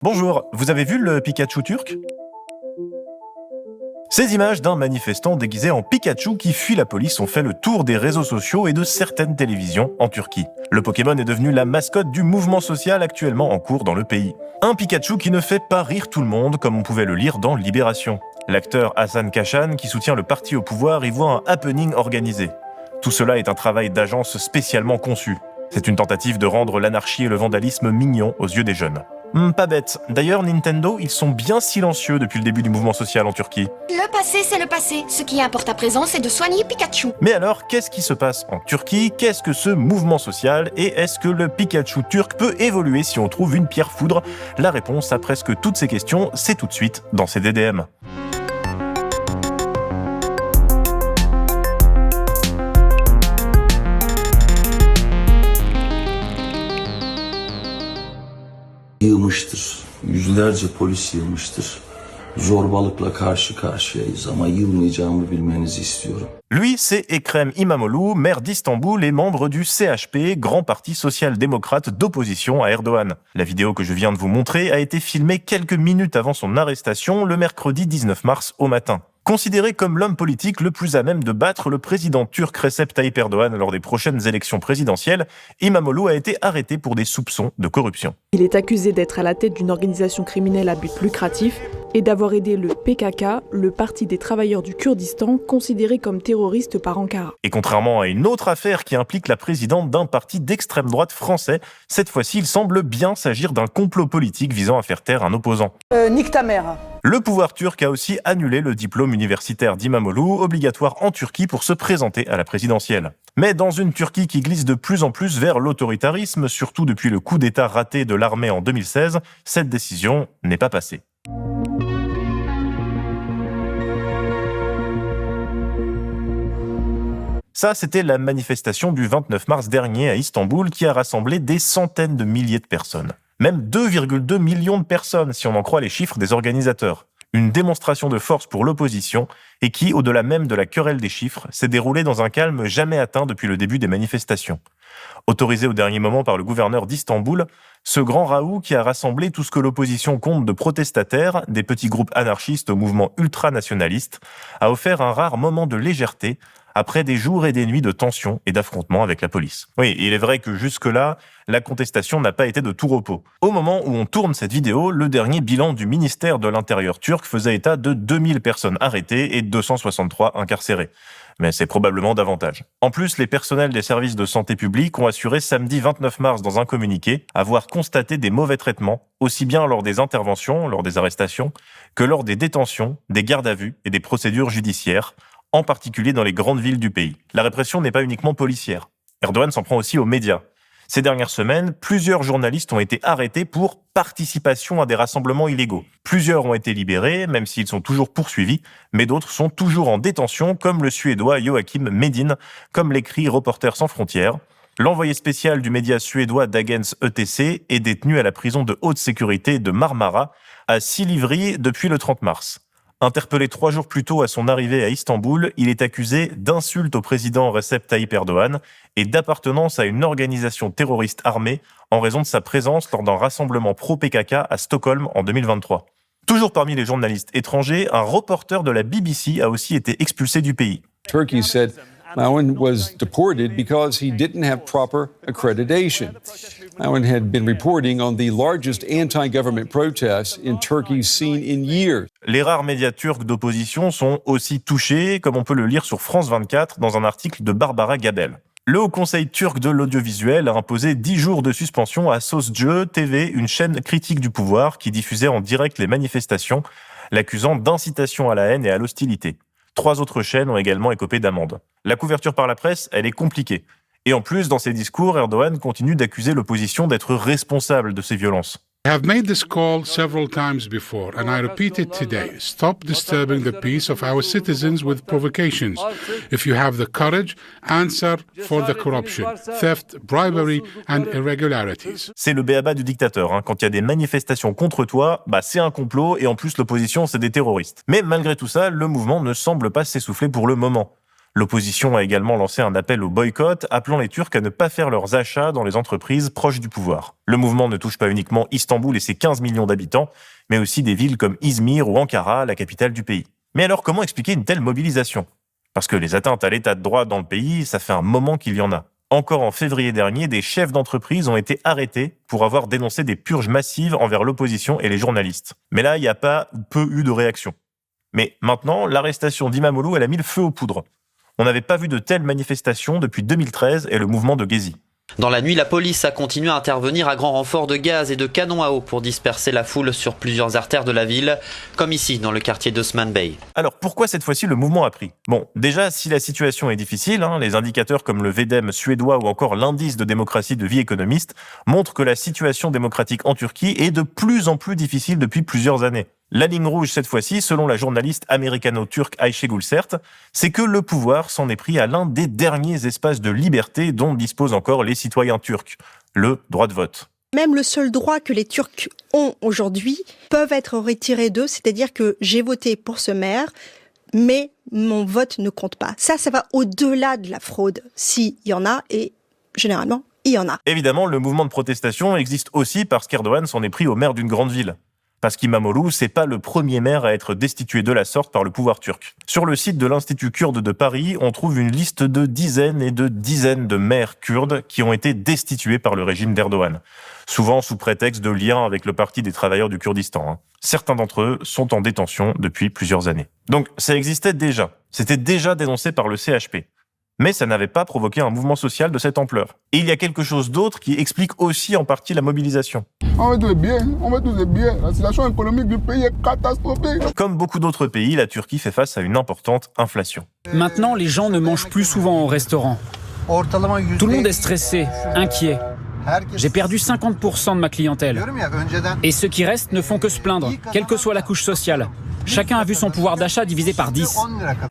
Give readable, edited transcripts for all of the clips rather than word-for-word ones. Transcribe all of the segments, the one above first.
Bonjour, vous avez vu le Pikachu turc? Ces images d'un manifestant déguisé en Pikachu qui fuit la police ont fait le tour des réseaux sociaux et de certaines télévisions en Turquie. Le Pokémon est devenu la mascotte du mouvement social actuellement en cours dans le pays. Un Pikachu qui ne fait pas rire tout le monde comme on pouvait le lire dans Libération. L'acteur Hasan Kashan, qui soutient le parti au pouvoir, y voit un happening organisé. Tout cela est un travail d'agence spécialement conçu. C'est une tentative de rendre l'anarchie et le vandalisme mignons aux yeux des jeunes. Pas bête. D'ailleurs, Nintendo, ils sont bien silencieux depuis le début du mouvement social en Turquie. Le passé, c'est le passé. Ce qui importe à présent, c'est de soigner Pikachu. Mais alors, qu'est-ce qui se passe en Turquie? Qu'est-ce que ce mouvement social? Et est-ce que le Pikachu turc peut évoluer si on trouve une pierre foudre? La réponse à presque toutes ces questions, c'est tout de suite dans CDDM. Yığmıştır. Yüzlerce polis yığmıştır. Zorbalıkla karşı karşıyayız ama yılmayacağımı bilmenizi istiyorum. Lui, c'est Ekrem İmamoğlu, maire d'Istanbul et membre du CHP, grand parti social-démocrate d'opposition à Erdogan. La vidéo que je viens de vous montrer a été filmée quelques minutes avant son arrestation, le mercredi 19 mars au matin. Considéré comme l'homme politique le plus à même de battre le président turc Recep Tayyip Erdogan lors des prochaines élections présidentielles, İmamoğlu a été arrêté pour des soupçons de corruption. Il est accusé d'être à la tête d'une organisation criminelle à but lucratif et d'avoir aidé le PKK, le Parti des travailleurs du Kurdistan, considéré comme terroriste par Ankara. Et contrairement à une autre affaire qui implique la présidente d'un parti d'extrême droite français, cette fois-ci, il semble bien s'agir d'un complot politique visant à faire taire un opposant. Nique ta mère. Le pouvoir turc a aussi annulé le diplôme universitaire d'Imamoğlu, obligatoire en Turquie pour se présenter à la présidentielle. Mais dans une Turquie qui glisse de plus en plus vers l'autoritarisme, surtout depuis le coup d'État raté de l'armée en 2016, cette décision n'est pas passée. Ça, c'était la manifestation du 29 mars dernier à Istanbul qui a rassemblé des centaines de milliers de personnes. Même 2,2 millions de personnes si on en croit les chiffres des organisateurs. Une démonstration de force pour l'opposition et qui, au-delà même de la querelle des chiffres, s'est déroulée dans un calme jamais atteint depuis le début des manifestations. Autorisé au dernier moment par le gouverneur d'Istanbul, ce grand raout qui a rassemblé tout ce que l'opposition compte de protestataires, des petits groupes anarchistes au mouvement ultranationaliste, a offert un rare moment de légèreté après des jours et des nuits de tension et d'affrontements avec la police. Oui, il est vrai que jusque-là, la contestation n'a pas été de tout repos. Au moment où on tourne cette vidéo, le dernier bilan du ministère de l'Intérieur turc faisait état de 2000 personnes arrêtées et 263 incarcérées. Mais c'est probablement davantage. En plus, les personnels des services de santé publique ont assuré samedi 29 mars dans un communiqué avoir constaté des mauvais traitements, aussi bien lors des interventions, lors des arrestations, que lors des détentions, des gardes à vue et des procédures judiciaires, en particulier dans les grandes villes du pays. La répression n'est pas uniquement policière. Erdogan s'en prend aussi aux médias. Ces dernières semaines, plusieurs journalistes ont été arrêtés pour participation à des rassemblements illégaux. Plusieurs ont été libérés, même s'ils sont toujours poursuivis, mais d'autres sont toujours en détention, comme le Suédois Joakim Medin, comme l'écrit Reporters sans frontières. L'envoyé spécial du média suédois Dagens ETC est détenu à la prison de haute sécurité de Marmara, à Silivri, depuis le 30 mars. Interpellé 3 jours plus tôt à son arrivée à Istanbul, il est accusé d'insulte au président Recep Tayyip Erdogan et d'appartenance à une organisation terroriste armée en raison de sa présence lors d'un rassemblement pro-PKK à Stockholm en 2023. Toujours parmi les journalistes étrangers, un reporter de la BBC a aussi été expulsé du pays. Turkey said Mawin was deported because he didn't have proper accreditation. Mawin had been reporting on the largest anti-government protests in Turkey's seen in years. Les rares médias turcs d'opposition sont aussi touchés, comme on peut le lire sur France 24 dans un article de Barbara Gabel. Le Haut Conseil turc de l'audiovisuel a imposé 10 jours de suspension à Sözcü TV, une chaîne critique du pouvoir qui diffusait en direct les manifestations, l'accusant d'incitation à la haine et à l'hostilité. 3 autres chaînes ont également écopé d'amendes. La couverture par la presse, elle est compliquée. Et en plus, dans ses discours, Erdogan continue d'accuser l'opposition d'être responsable de ces violences. I have made this call several times before, and I repeat it today. Stop disturbing the peace of our citizens with provocations. If you have the courage, answer for the corruption, theft, bribery and irregularities. C'est le b.a.-ba du dictateur. Quand il y a des manifestations contre toi, c'est un complot et en plus l'opposition, c'est des terroristes. Mais malgré tout ça, le mouvement ne semble pas s'essouffler pour le moment. L'opposition a également lancé un appel au boycott, appelant les Turcs à ne pas faire leurs achats dans les entreprises proches du pouvoir. Le mouvement ne touche pas uniquement Istanbul et ses 15 millions d'habitants, mais aussi des villes comme Izmir ou Ankara, la capitale du pays. Mais alors comment expliquer une telle mobilisation ? Parce que les atteintes à l'état de droit dans le pays, ça fait un moment qu'il y en a. Encore en février dernier, des chefs d'entreprise ont été arrêtés pour avoir dénoncé des purges massives envers l'opposition et les journalistes. Mais là, il n'y a pas ou peu eu de réaction. Mais maintenant, l'arrestation d'Imamoglu, elle a mis le feu aux poudres. On n'avait pas vu de telles manifestations depuis 2013 et le mouvement de Gezi. Dans la nuit, la police a continué à intervenir à grand renfort de gaz et de canons à eau pour disperser la foule sur plusieurs artères de la ville, comme ici dans le quartier d'Osman Bey. Alors pourquoi cette fois-ci le mouvement a pris ? Bon, déjà, si la situation est difficile, les indicateurs comme le VDEM suédois ou encore l'indice de démocratie de vie économiste montrent que la situation démocratique en Turquie est de plus en plus difficile depuis plusieurs années. La ligne rouge cette fois-ci, selon la journaliste américano-turque Ayşe Gülsert, c'est que le pouvoir s'en est pris à l'un des derniers espaces de liberté dont disposent encore les citoyens turcs, le droit de vote. Même le seul droit que les Turcs ont aujourd'hui peuvent être retirés d'eux, c'est-à-dire que j'ai voté pour ce maire, mais mon vote ne compte pas. Ça va au-delà de la fraude, s'il y en a, et généralement, il y en a. Évidemment, le mouvement de protestation existe aussi parce qu'Erdogan s'en est pris au maire d'une grande ville. Parce qu'Imamoglu, c'est pas le premier maire à être destitué de la sorte par le pouvoir turc. Sur le site de l'Institut kurde de Paris, on trouve une liste de dizaines et de dizaines de maires kurdes qui ont été destitués par le régime d'Erdogan, souvent sous prétexte de lien avec le Parti des travailleurs du Kurdistan. Certains d'entre eux sont en détention depuis plusieurs années. Donc ça existait déjà. C'était déjà dénoncé par le CHP. Mais ça n'avait pas provoqué un mouvement social de cette ampleur. Et il y a quelque chose d'autre qui explique aussi en partie la mobilisation. On va tous les biens. La situation économique du pays est catastrophique. Comme beaucoup d'autres pays, la Turquie fait face à une importante inflation. Maintenant, les gens ne mangent plus souvent au restaurant. Tout le monde est stressé, inquiet. J'ai perdu 50% de ma clientèle. Et ceux qui restent ne font que se plaindre, quelle que soit la couche sociale. Chacun a vu son pouvoir d'achat divisé par 10.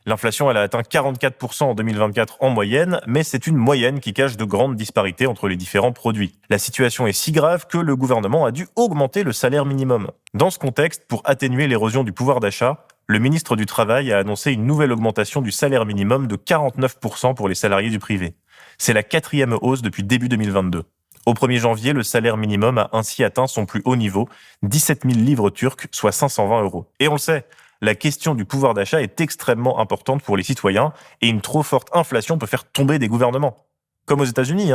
L'inflation, elle a atteint 44% en 2024 en moyenne, mais c'est une moyenne qui cache de grandes disparités entre les différents produits. La situation est si grave que le gouvernement a dû augmenter le salaire minimum. Dans ce contexte, pour atténuer l'érosion du pouvoir d'achat, le ministre du Travail a annoncé une nouvelle augmentation du salaire minimum de 49% pour les salariés du privé. C'est la 4e hausse depuis début 2022. Au 1er janvier, le salaire minimum a ainsi atteint son plus haut niveau, 17 000 livres turcs, soit 520 €. Et on le sait, la question du pouvoir d'achat est extrêmement importante pour les citoyens et une trop forte inflation peut faire tomber des gouvernements. Comme aux États-Unis,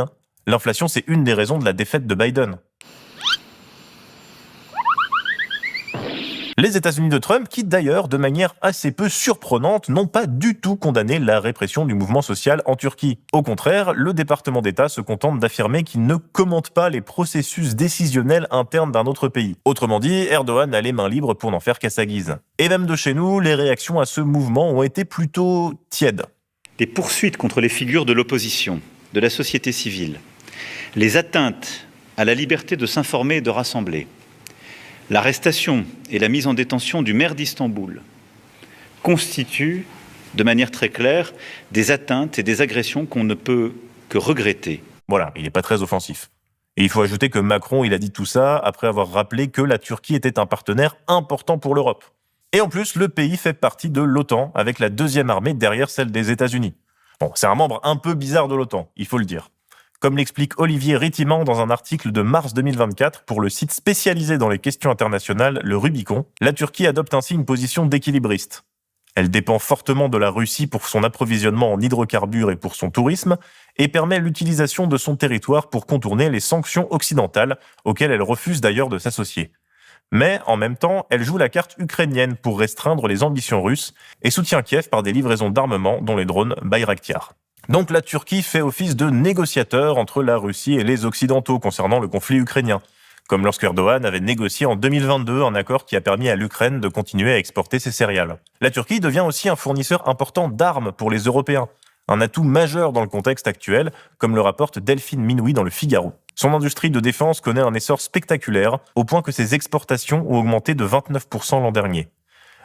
L'inflation, c'est une des raisons de la défaite de Biden. Les États-Unis de Trump, qui d'ailleurs, de manière assez peu surprenante, n'ont pas du tout condamné la répression du mouvement social en Turquie. Au contraire, le département d'État se contente d'affirmer qu'il ne commente pas les processus décisionnels internes d'un autre pays. Autrement dit, Erdogan a les mains libres pour n'en faire qu'à sa guise. Et même de chez nous, les réactions à ce mouvement ont été plutôt tièdes. Des poursuites contre les figures de l'opposition, de la société civile, les atteintes à la liberté de s'informer et de rassembler, l'arrestation et la mise en détention du maire d'Istanbul constituent, de manière très claire, des atteintes et des agressions qu'on ne peut que regretter. Voilà, il n'est pas très offensif. Et il faut ajouter que Macron, il a dit tout ça après avoir rappelé que la Turquie était un partenaire important pour l'Europe. Et en plus, le pays fait partie de l'OTAN, avec la 2e armée derrière celle des États-Unis. Bon, c'est un membre un peu bizarre de l'OTAN, il faut le dire. Comme l'explique Olivier Rittiman dans un article de mars 2024 pour le site spécialisé dans les questions internationales, le Rubicon, la Turquie adopte ainsi une position d'équilibriste. Elle dépend fortement de la Russie pour son approvisionnement en hydrocarbures et pour son tourisme, et permet l'utilisation de son territoire pour contourner les sanctions occidentales, auxquelles elle refuse d'ailleurs de s'associer. Mais, en même temps, elle joue la carte ukrainienne pour restreindre les ambitions russes et soutient Kiev par des livraisons d'armement, dont les drones Bayraktar. Donc la Turquie fait office de négociateur entre la Russie et les Occidentaux concernant le conflit ukrainien, comme lorsque Erdogan avait négocié en 2022 un accord qui a permis à l'Ukraine de continuer à exporter ses céréales. La Turquie devient aussi un fournisseur important d'armes pour les Européens, un atout majeur dans le contexte actuel, comme le rapporte Delphine Minoui dans le Figaro. Son industrie de défense connaît un essor spectaculaire, au point que ses exportations ont augmenté de 29% l'an dernier.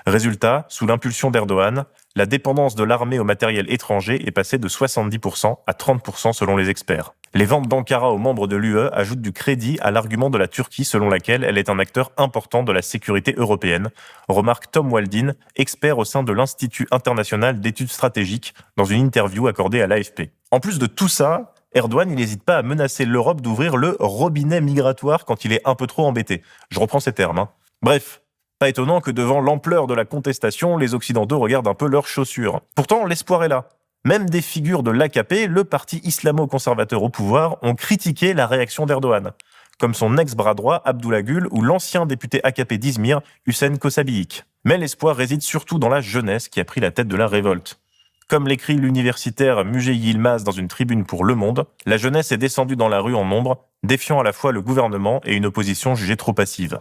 Résultat, sous l'impulsion d'Erdogan, la dépendance de l'armée au matériel étranger est passée de 70% à 30% selon les experts. Les ventes d'Ankara aux membres de l'UE ajoutent du crédit à l'argument de la Turquie selon laquelle elle est un acteur important de la sécurité européenne, remarque Tom Waldin, expert au sein de l'Institut international d'études stratégiques, dans une interview accordée à l'AFP. En plus de tout ça, Erdogan n'hésite pas à menacer l'Europe d'ouvrir le robinet migratoire quand il est un peu trop embêté. Je reprends ces termes. Bref. Pas étonnant que devant l'ampleur de la contestation, les Occidentaux regardent un peu leurs chaussures. Pourtant, l'espoir est là. Même des figures de l'AKP, le parti islamo-conservateur au pouvoir, ont critiqué la réaction d'Erdogan, comme son ex-bras droit Abdullah Gül ou l'ancien député AKP d'Izmir, Hüseyin Kosabilik. Mais l'espoir réside surtout dans la jeunesse qui a pris la tête de la révolte. Comme l'écrit l'universitaire Müge Yilmaz dans une tribune pour Le Monde, la jeunesse est descendue dans la rue en nombre, défiant à la fois le gouvernement et une opposition jugée trop passive.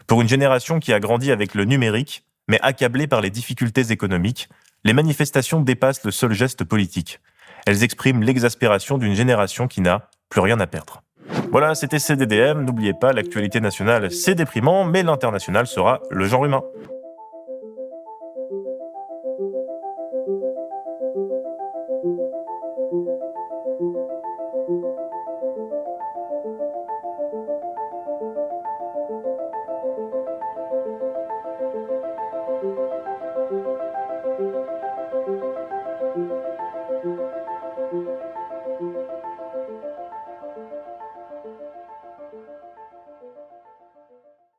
Pour une génération qui a grandi avec le numérique, mais accablée par les difficultés économiques, les manifestations dépassent le seul geste politique. Elles expriment l'exaspération d'une génération qui n'a plus rien à perdre. Voilà, c'était CDDM. N'oubliez pas, l'actualité nationale, c'est déprimant, mais l'international sera le genre humain.